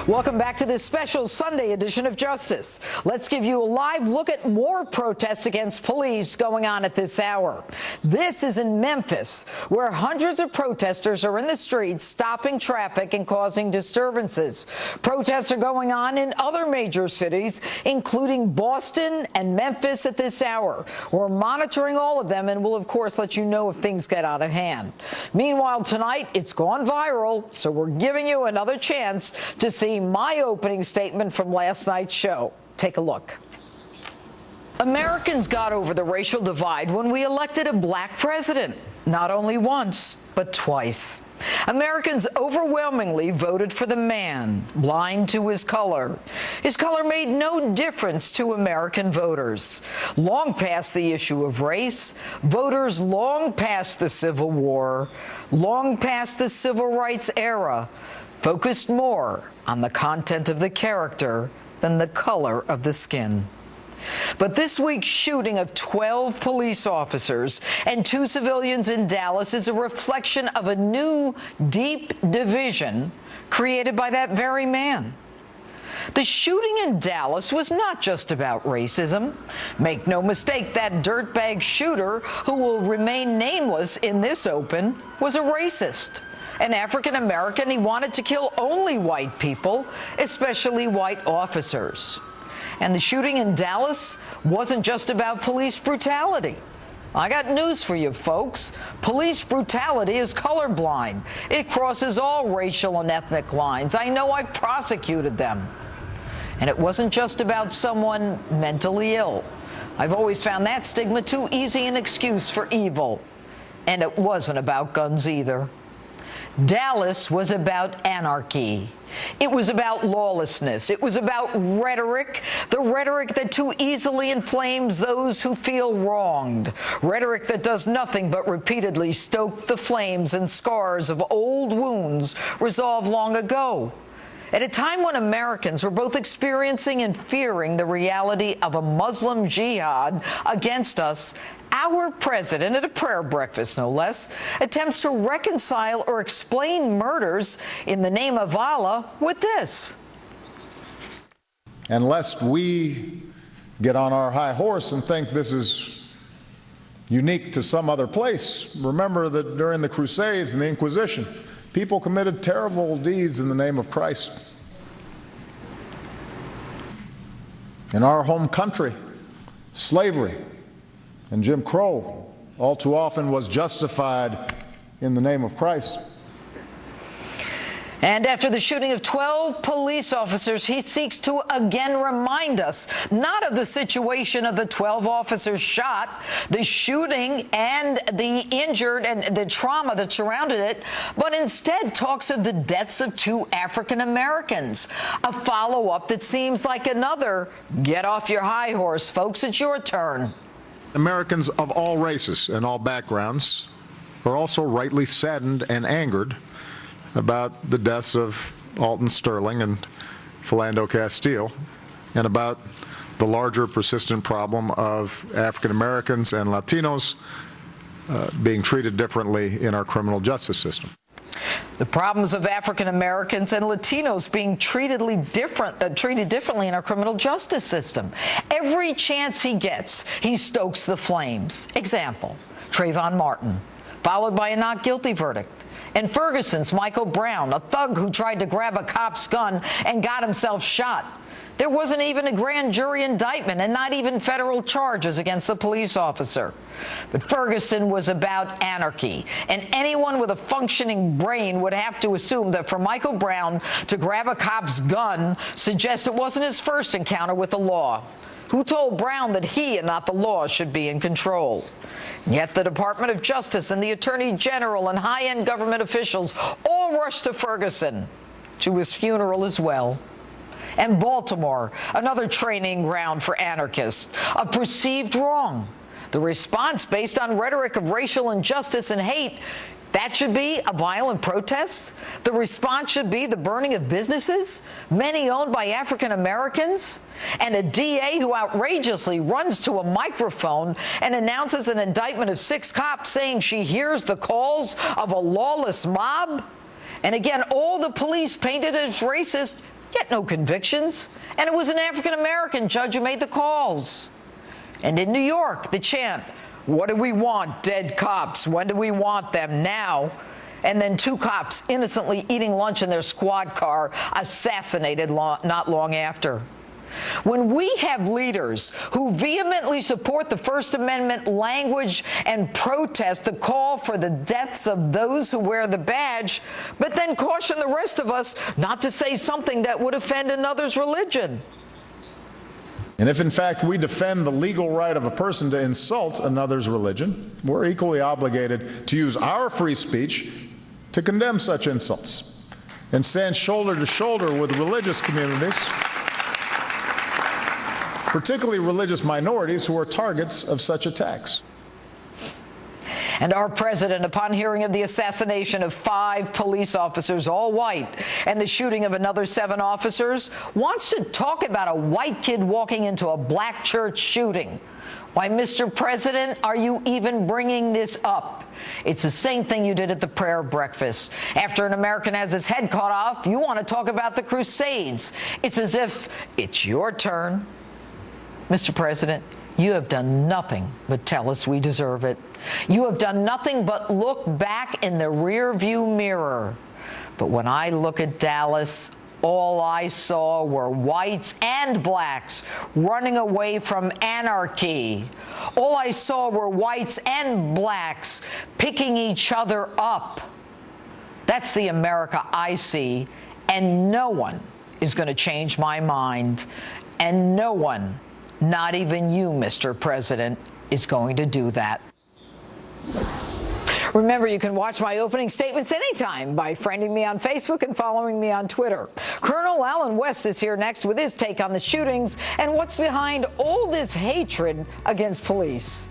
Welcome back to this special Sunday edition of Justice. Let's give you a live look at more protests against police going on at this hour. This is in Memphis, where hundreds of protesters are in the streets stopping traffic and causing disturbances. Protests are going on in other major cities, including Boston and Memphis at this hour. We're monitoring all of them and will, of course, let you know if things get out of hand. Meanwhile, tonight, it's gone viral, so we're giving you another chance to see my opening statement from last night's show. Take a look. Americans got over the racial divide when we elected a black president, not only once, but twice. Americans overwhelmingly voted for the man, blind to his color. His color made no difference to American voters. Long past the issue of race, voters long past the Civil War, long past the Civil Rights era, focused more on the content of the character than the color of the skin. But this week's shooting of 12 police officers and 2 civilians in Dallas is a reflection of a new, deep division created by that very man. The shooting in Dallas was not just about racism. Make no mistake, that dirtbag shooter, who will remain nameless in this open, was a racist. An African-American, he wanted to kill only white people, especially white officers. And the shooting in Dallas wasn't just about police brutality. I got news for you, folks. Police brutality is colorblind. It crosses all racial and ethnic lines. I know I've prosecuted them. And it wasn't just about someone mentally ill. I've always found that stigma too easy an excuse for evil. And it wasn't about guns either. Dallas was about anarchy. It was about lawlessness. It was about rhetoric, the rhetoric that too easily inflames those who feel wronged, rhetoric that does nothing but repeatedly stoke the flames and scars of old wounds resolved long ago. At a time when Americans were both experiencing and fearing the reality of a Muslim jihad against us, our president, at a prayer breakfast no less, attempts to reconcile or explain murders in the name of Allah with this. And lest we get on our high horse and think this is unique to some other place, remember that during the Crusades and the Inquisition, people committed terrible deeds in the name of Christ. In our home country, slavery and Jim Crow all too often was justified in the name of Christ. And after the shooting of 12 police officers, he seeks to again remind us not of the situation of the 12 officers shot, the shooting and the injured and the trauma that surrounded it, but instead talks of the deaths of 2 African Americans. A follow-up that seems like another get off your high horse, folks. It's your turn. Americans of all races and all backgrounds are also rightly saddened and angered about the deaths of Alton Sterling and Philando Castile, and about the larger persistent problem of African Americans and Latinos being treated differently in our criminal justice system. The problems of African Americans and Latinos being treated differently in our criminal justice system. Every chance he gets, he stokes the flames. Example, Trayvon Martin, followed by a not guilty verdict. And Ferguson's Michael Brown, a thug who tried to grab a cop's gun and got himself shot. There wasn't even a grand jury indictment and not even federal charges against the police officer. But Ferguson was about anarchy, and anyone with a functioning brain would have to assume that for Michael Brown to grab a cop's gun suggests it wasn't his first encounter with the law. Who told Brown that he and not the law should be in control? Yet the Department of Justice and the Attorney General and high-end government officials all rushed to Ferguson, to his funeral as well. And Baltimore, another training ground for anarchists, a perceived wrong. The response based on rhetoric of racial injustice and hate, that should be a violent protest? The response should be the burning of businesses, many owned by African Americans? And a DA who outrageously runs to a microphone and announces an indictment of 6 cops saying she hears the calls of a lawless mob? And again, all the police painted as racist yet no convictions. And it was an African-American judge who made the calls. And in New York, the chant, "What do we want? Dead cops. When do we want them? Now." And then 2 cops innocently eating lunch in their squad car, assassinated not long after. When we have leaders who vehemently support the First Amendment language and protest the call for the deaths of those who wear the badge, but then caution the rest of us not to say something that would offend another's religion. And if, in fact, we defend the legal right of a person to insult another's religion, we're equally obligated to use our free speech to condemn such insults and stand shoulder to shoulder with religious communities, particularly religious minorities who are targets of such attacks. And our president, upon hearing of the assassination of 5 police officers, all white, and the shooting of another 7 officers, wants to talk about a white kid walking into a black church shooting. Why, Mr. President, are you even bringing this up? It's the same thing you did at the prayer breakfast. After an American has his head cut off, you want to talk about the Crusades. It's as if it's your turn. Mr. President, you have done nothing but tell us we deserve it. You have done nothing but look back in the rearview mirror. But when I look at Dallas, all I saw were whites and blacks running away from anarchy. All I saw were whites and blacks picking each other up. That's the America I see, and no one is going to change my mind. And no one, not even you, Mr. President, is going to do that. Remember, you can watch my opening statements anytime by friending me on Facebook and following me on Twitter. Colonel Alan West is here next with his take on the shootings and what's behind all this hatred against police.